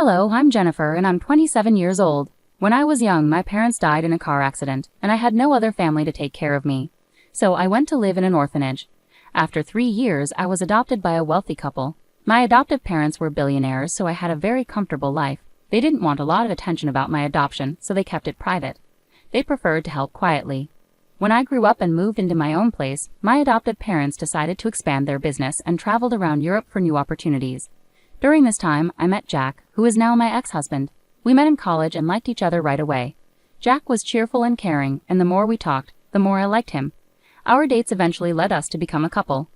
Hello, I'm Jennifer and I'm 27 years old. When I was young, my parents died in a car accident, and I had no other family to take care of me. So I went to live in an orphanage. After 3 years, I was adopted by a wealthy couple. My adoptive parents were billionaires, so I had a very comfortable life. They didn't want a lot of attention about my adoption, so they kept it private. They preferred to help quietly. When I grew up and moved into my own place, my adopted parents decided to expand their business and traveled around Europe for new opportunities. During this time, I met Jack, who is now my ex-husband. We met in college and liked each other right away. Jack was cheerful and caring, and the more we talked, the more I liked him. Our dates eventually led us to become a couple.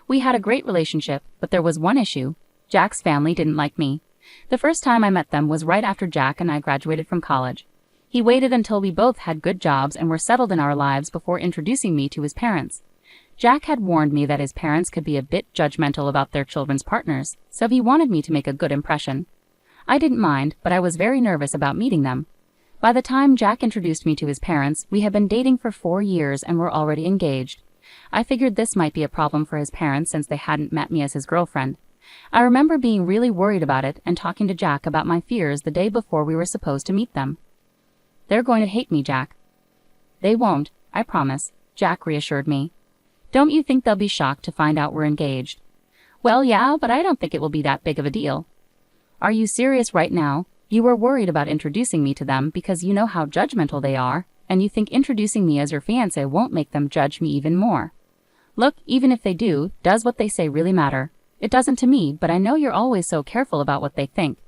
We had a great relationship, but there was one issue. Jack's family didn't like me. The first time I met them was right after Jack and I graduated from college. He waited until we both had good jobs and were settled in our lives before introducing me to his parents. Jack had warned me that his parents could be a bit judgmental about their children's partners, so he wanted me to make a good impression. I didn't mind, but I was very nervous about meeting them. By the time Jack introduced me to his parents, we had been dating for 4 years and were already engaged. I figured this might be a problem for his parents since they hadn't met me as his girlfriend. I remember being really worried about it and talking to Jack about my fears the day before we were supposed to meet them. "They're going to hate me, Jack." "They won't, I promise," Jack reassured me. "Don't you think they'll be shocked to find out we're engaged?" "Well, yeah, but I don't think it will be that big of a deal." "Are you serious right now? You were worried about introducing me to them because you know how judgmental they are, and you think introducing me as your fiancé won't make them judge me even more." "Look, even if they do, does what they say really matter? It doesn't to me, but I know you're always so careful about what they think."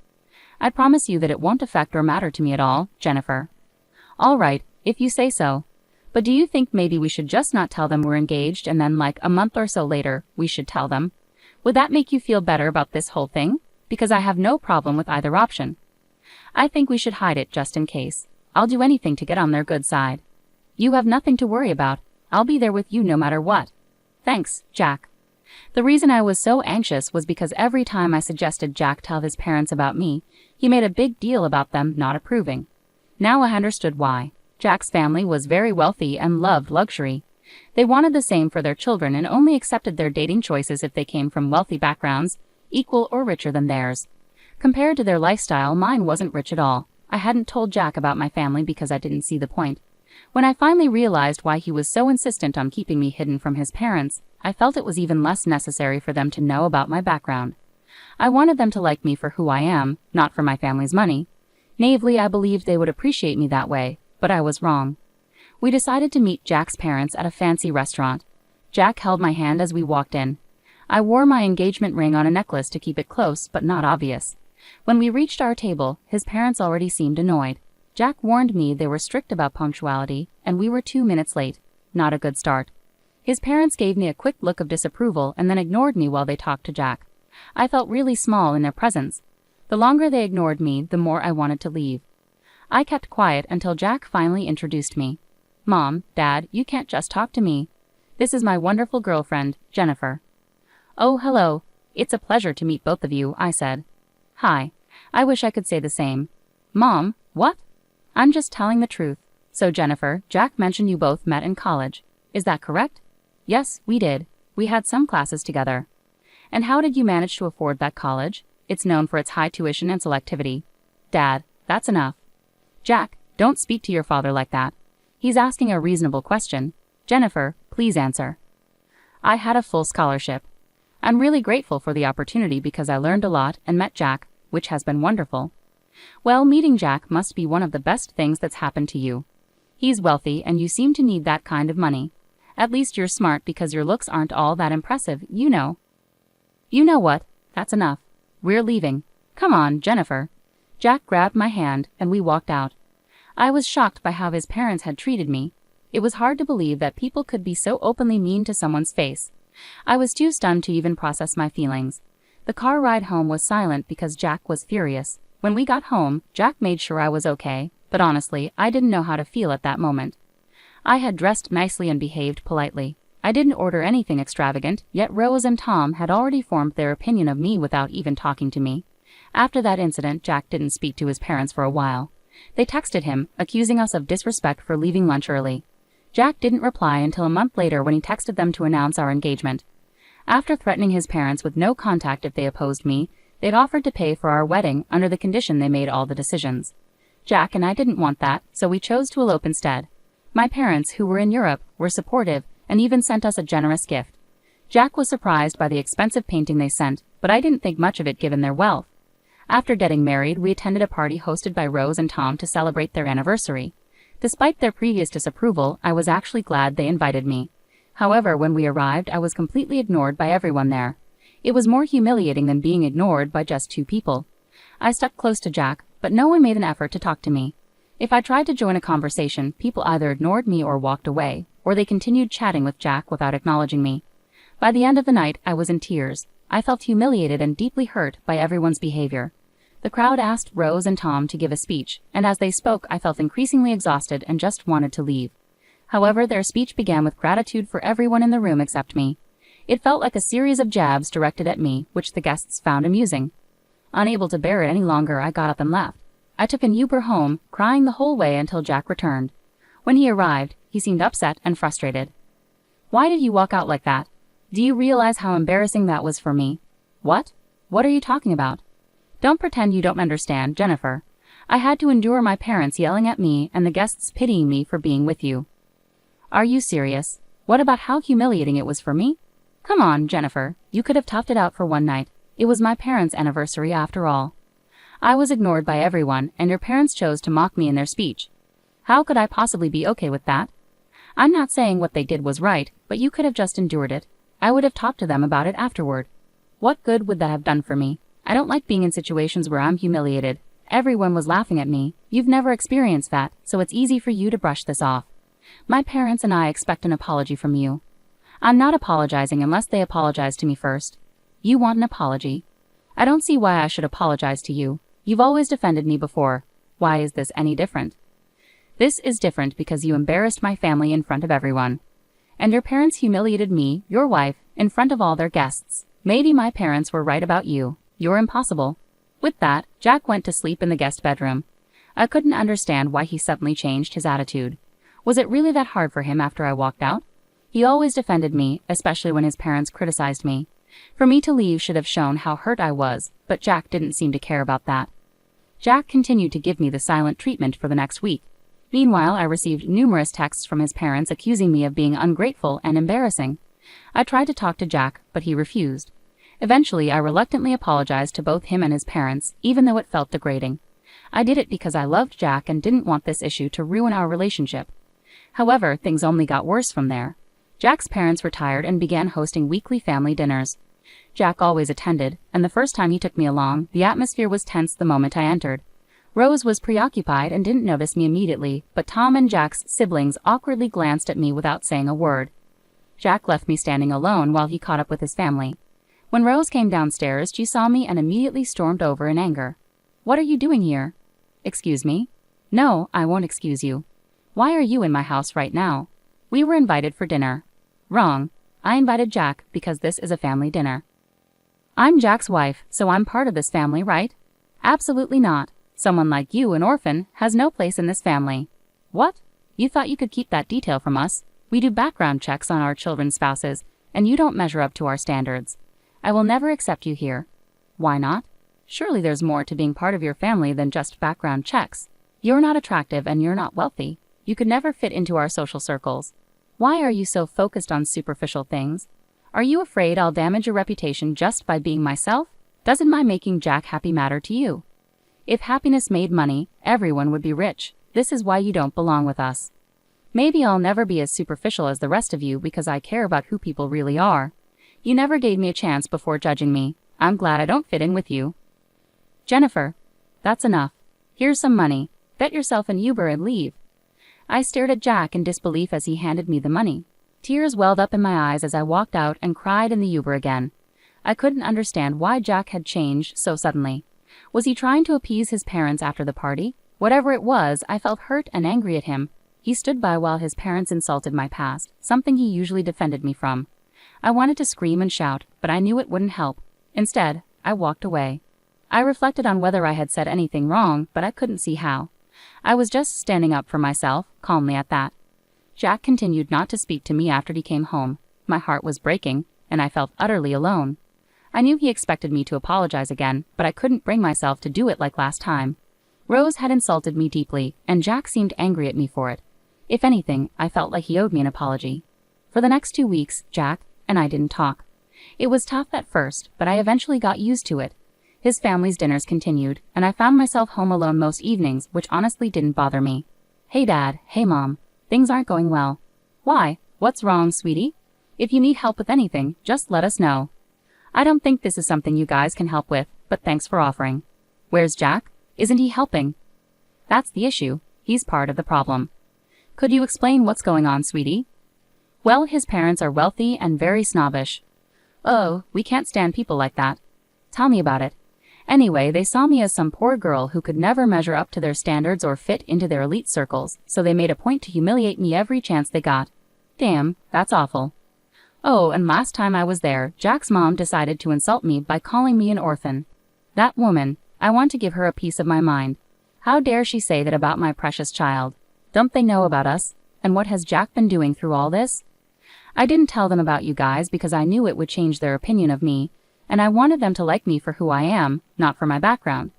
"I promise you that it won't affect or matter to me at all, Jennifer." "All right, if you say so. But do you think maybe we should just not tell them we're engaged and then like a month or so later, we should tell them? Would that make you feel better about this whole thing? Because I have no problem with either option." "I think we should hide it just in case. I'll do anything to get on their good side." "You have nothing to worry about. I'll be there with you no matter what." "Thanks, Jack." The reason I was so anxious was because every time I suggested Jack tell his parents about me, he made a big deal about them not approving. Now I understood why. Jack's family was very wealthy and loved luxury. They wanted the same for their children and only accepted their dating choices if they came from wealthy backgrounds, equal or richer than theirs. Compared to their lifestyle, mine wasn't rich at all. I hadn't told Jack about my family because I didn't see the point. When I finally realized why he was so insistent on keeping me hidden from his parents, I felt it was even less necessary for them to know about my background. I wanted them to like me for who I am, not for my family's money. Naively, I believed they would appreciate me that way, but I was wrong. We decided to meet Jack's parents at a fancy restaurant. Jack held my hand as we walked in. I wore my engagement ring on a necklace to keep it close but not obvious. When we reached our table, his parents already seemed annoyed. Jack warned me they were strict about punctuality, and we were 2 minutes late. Not a good start. His parents gave me a quick look of disapproval and then ignored me while they talked to Jack. I felt really small in their presence. The longer they ignored me, the more I wanted to leave. I kept quiet until Jack finally introduced me. "Mom, Dad, you can't just talk to me. This is my wonderful girlfriend, Jennifer." "Oh, hello. It's a pleasure to meet both of you," I said. "Hi. I wish I could say the same." "Mom, what?" "I'm just telling the truth. So Jennifer, Jack mentioned you both met in college. Is that correct?" "Yes, we did. We had some classes together." "And how did you manage to afford that college? It's known for its high tuition and selectivity." "Dad, that's enough." "Jack, don't speak to your father like that. He's asking a reasonable question. Jennifer, please answer." "I had a full scholarship. I'm really grateful for the opportunity because I learned a lot and met Jack, which has been wonderful." "Well, meeting Jack must be one of the best things that's happened to you. He's wealthy and you seem to need that kind of money. At least you're smart because your looks aren't all that impressive, you know." "You know what? That's enough. We're leaving. Come on, Jennifer." Jack grabbed my hand and we walked out. I was shocked by how his parents had treated me. It was hard to believe that people could be so openly mean to someone's face. I was too stunned to even process my feelings. The car ride home was silent because Jack was furious. When we got home, Jack made sure I was okay, but honestly, I didn't know how to feel at that moment. I had dressed nicely and behaved politely. I didn't order anything extravagant, yet Rose and Tom had already formed their opinion of me without even talking to me. After that incident, Jack didn't speak to his parents for a while. They texted him, accusing us of disrespect for leaving lunch early. Jack didn't reply until a month later when he texted them to announce our engagement. After threatening his parents with no contact if they opposed me, They'd offered to pay for our wedding under the condition they made all the decisions. Jack and I didn't want that, so we chose to elope instead. My parents, who were in Europe, were supportive and even sent us a generous gift. Jack was surprised by the expensive painting they sent, but I didn't think much of it given their wealth. After getting married, we attended a party hosted by Rose and Tom to celebrate their anniversary. Despite their previous disapproval, I was actually glad they invited me. However, when we arrived, I was completely ignored by everyone there. It was more humiliating than being ignored by just two people. I stuck close to Jack, but no one made an effort to talk to me. If I tried to join a conversation, people either ignored me or walked away, or they continued chatting with Jack without acknowledging me. By the end of the night, I was in tears. I felt humiliated and deeply hurt by everyone's behavior. The crowd asked Rose and Tom to give a speech, and as they spoke, I felt increasingly exhausted and just wanted to leave. However, their speech began with gratitude for everyone in the room except me. It felt like a series of jabs directed at me, which the guests found amusing. Unable to bear it any longer, I got up and left. I took an Uber home, crying the whole way until Jack returned. When he arrived, he seemed upset and frustrated. "Why did you walk out like that? Do you realize how embarrassing that was for me?" "What? What are you talking about?" "Don't pretend you don't understand, Jennifer. I had to endure my parents yelling at me and the guests pitying me for being with you." "Are you serious? What about how humiliating it was for me? Come on, Jennifer, you could have toughed it out for one night. It was my parents' anniversary after all." "I was ignored by everyone, and your parents chose to mock me in their speech. How could I possibly be okay with that? I'm not saying what they did was right, but you could have just endured it. I would have talked to them about it afterward. What good would that have done for me? I don't like being in situations where I'm humiliated. Everyone was laughing at me. You've never experienced that, so it's easy for you to brush this off. My parents and I expect an apology from you. I'm not apologizing unless they apologize to me first. You want an apology? I don't see why I should apologize to you. You've always defended me before. Why is this any different?" "This is different because you embarrassed my family in front of everyone. And your parents humiliated me, your wife, in front of all their guests. Maybe my parents were right about you. You're impossible." With that, Jack went to sleep in the guest bedroom. I couldn't understand why he suddenly changed his attitude. Was it really that hard for him after I walked out? He always defended me, especially when his parents criticized me. For me to leave should have shown how hurt I was, but Jack didn't seem to care about that. Jack continued to give me the silent treatment for the next week. Meanwhile, I received numerous texts from his parents accusing me of being ungrateful and embarrassing. I tried to talk to Jack, but he refused. Eventually, I reluctantly apologized to both him and his parents, even though it felt degrading. I did it because I loved Jack and didn't want this issue to ruin our relationship. However, things only got worse from there. Jack's parents retired and began hosting weekly family dinners. Jack always attended, and the first time he took me along, the atmosphere was tense the moment I entered. Rose was preoccupied and didn't notice me immediately, but Tom and Jack's siblings awkwardly glanced at me without saying a word. Jack left me standing alone while he caught up with his family. When Rose came downstairs, she saw me and immediately stormed over in anger. "What are you doing here?" "Excuse me?" "No, I won't excuse you. Why are you in my house right now? We were invited for dinner." "Wrong. I invited Jack because this is a family dinner." "I'm Jack's wife, so I'm part of this family, right?" "Absolutely not. Someone like you, an orphan, has no place in this family." "What? You thought you could keep that detail from us? We do background checks on our children's spouses, and you don't measure up to our standards. I will never accept you here." "Why not? Surely there's more to being part of your family than just background checks. You're not attractive and you're not wealthy. You could never fit into our social circles. Why are you so focused on superficial things? Are you afraid I'll damage your reputation just by being myself? Doesn't my making Jack happy matter to you? If happiness made money, everyone would be rich. This is why you don't belong with us. Maybe I'll never be as superficial as the rest of you because I care about who people really are. You never gave me a chance before judging me. I'm glad I don't fit in with you." "Jennifer, that's enough. Here's some money. Bet yourself an Uber and leave." I stared at Jack in disbelief as he handed me the money. Tears welled up in my eyes as I walked out and cried in the Uber again. I couldn't understand why Jack had changed so suddenly. Was he trying to appease his parents after the party? Whatever it was, I felt hurt and angry at him. He stood by while his parents insulted my past, something he usually defended me from. I wanted to scream and shout, but I knew it wouldn't help. Instead, I walked away. I reflected on whether I had said anything wrong, but I couldn't see how. I was just standing up for myself, calmly at that. Jack continued not to speak to me after he came home. My heart was breaking, and I felt utterly alone. I knew he expected me to apologize again, but I couldn't bring myself to do it like last time. Rose had insulted me deeply, and Jack seemed angry at me for it. If anything, I felt like he owed me an apology. For the next 2 weeks, Jack and I didn't talk. It was tough at first, but I eventually got used to it. His family's dinners continued, and I found myself home alone most evenings, which honestly didn't bother me. Hey Dad, hey Mom, things aren't going well. Why? What's wrong, sweetie? If you need help with anything, just let us know. I don't think this is something you guys can help with, but thanks for offering. Where's Jack? Isn't he helping? That's the issue. He's part of the problem. Could you explain what's going on, sweetie? Well, his parents are wealthy and very snobbish. Oh, we can't stand people like that. Tell me about it. Anyway, they saw me as some poor girl who could never measure up to their standards or fit into their elite circles, so they made a point to humiliate me every chance they got. Damn, that's awful. Oh, and last time I was there, Jack's mom decided to insult me by calling me an orphan. That woman, I want to give her a piece of my mind. How dare she say that about my precious child? Don't they know about us? And what has Jack been doing through all this? I didn't tell them about you guys because I knew it would change their opinion of me, and I wanted them to like me for who I am, not for my background.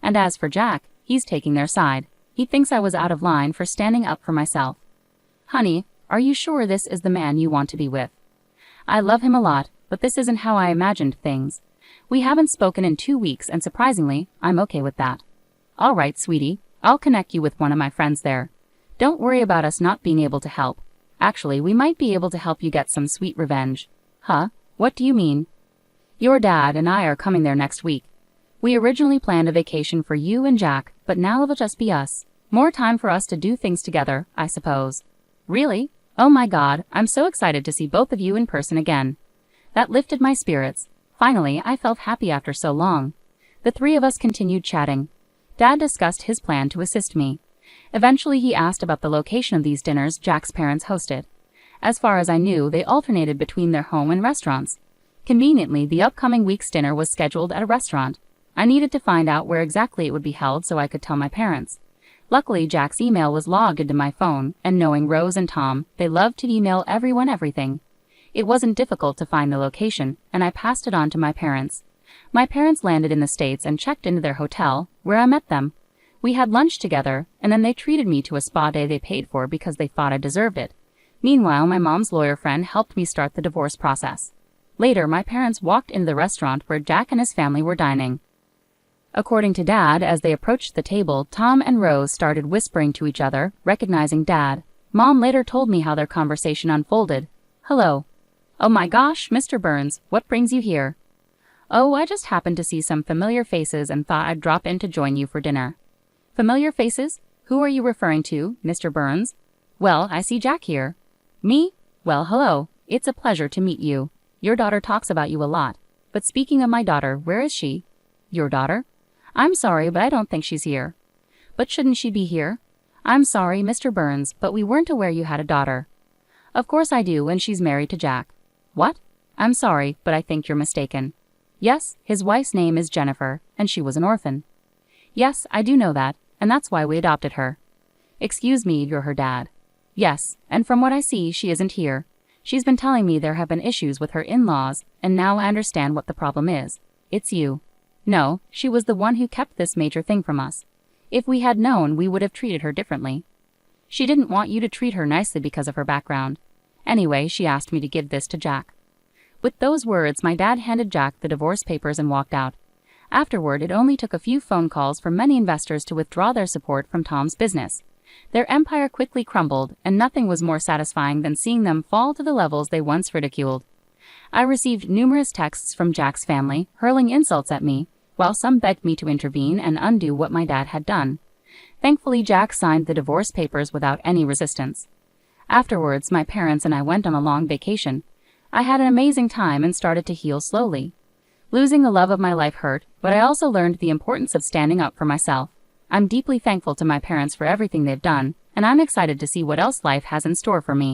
And as for Jack, he's taking their side. He thinks I was out of line for standing up for myself. Honey, are you sure this is the man you want to be with? I love him a lot, but this isn't how I imagined things. We haven't spoken in 2 weeks, and surprisingly, I'm okay with that. All right, sweetie, I'll connect you with one of my friends there. Don't worry about us not being able to help. Actually, we might be able to help you get some sweet revenge. Huh? What do you mean? Your dad and I are coming there next week. We originally planned a vacation for you and Jack, but now it'll just be us. More time for us to do things together, I suppose. Really? Oh my God, I'm so excited to see both of you in person again. That lifted my spirits. Finally, I felt happy after so long. The three of us continued chatting. Dad discussed his plan to assist me. Eventually, he asked about the location of these dinners Jack's parents hosted. As far as I knew, they alternated between their home and restaurants. Conveniently, the upcoming week's dinner was scheduled at a restaurant. I needed to find out where exactly it would be held so I could tell my parents. Luckily, Jack's email was logged into my phone, and knowing Rose and Tom, they loved to email everyone everything. It wasn't difficult to find the location, and I passed it on to my parents. My parents landed in the States and checked into their hotel, where I met them. We had lunch together, and then they treated me to a spa day they paid for because they thought I deserved it. Meanwhile, my mom's lawyer friend helped me start the divorce process. Later, my parents walked into the restaurant where Jack and his family were dining. According to Dad, as they approached the table, Tom and Rose started whispering to each other, recognizing Dad. Mom later told me how their conversation unfolded. Hello. Oh my gosh, Mr. Burns, what brings you here? Oh, I just happened to see some familiar faces and thought I'd drop in to join you for dinner. Familiar faces? Who are you referring to, Mr. Burns? Well, I see Jack here. Me? Well, hello. It's a pleasure to meet you. Your daughter talks about you a lot. But speaking of my daughter, where is she? Your daughter? I'm sorry, but I don't think she's here. But shouldn't she be here? I'm sorry, Mr. Burns, but we weren't aware you had a daughter. Of course I do, and she's married to Jack. What? I'm sorry, but I think you're mistaken. Yes, his wife's name is Jennifer, and she was an orphan. Yes, I do know that, and that's why we adopted her. Excuse me, you're her dad. Yes, and from what I see, she isn't here. She's been telling me there have been issues with her in-laws, and now I understand what the problem is. It's you. No, she was the one who kept this major thing from us. If we had known, we would have treated her differently. She didn't want you to treat her nicely because of her background. Anyway, she asked me to give this to Jack. With those words, my dad handed Jack the divorce papers and walked out. Afterward, it only took a few phone calls from many investors to withdraw their support from Tom's business. Their empire quickly crumbled, and nothing was more satisfying than seeing them fall to the levels they once ridiculed. I received numerous texts from Jack's family, hurling insults at me, while some begged me to intervene and undo what my dad had done. Thankfully, Jack signed the divorce papers without any resistance. Afterwards, my parents and I went on a long vacation. I had an amazing time and started to heal slowly. Losing the love of my life hurt, but I also learned the importance of standing up for myself. I'm deeply thankful to my parents for everything they've done, and I'm excited to see what else life has in store for me.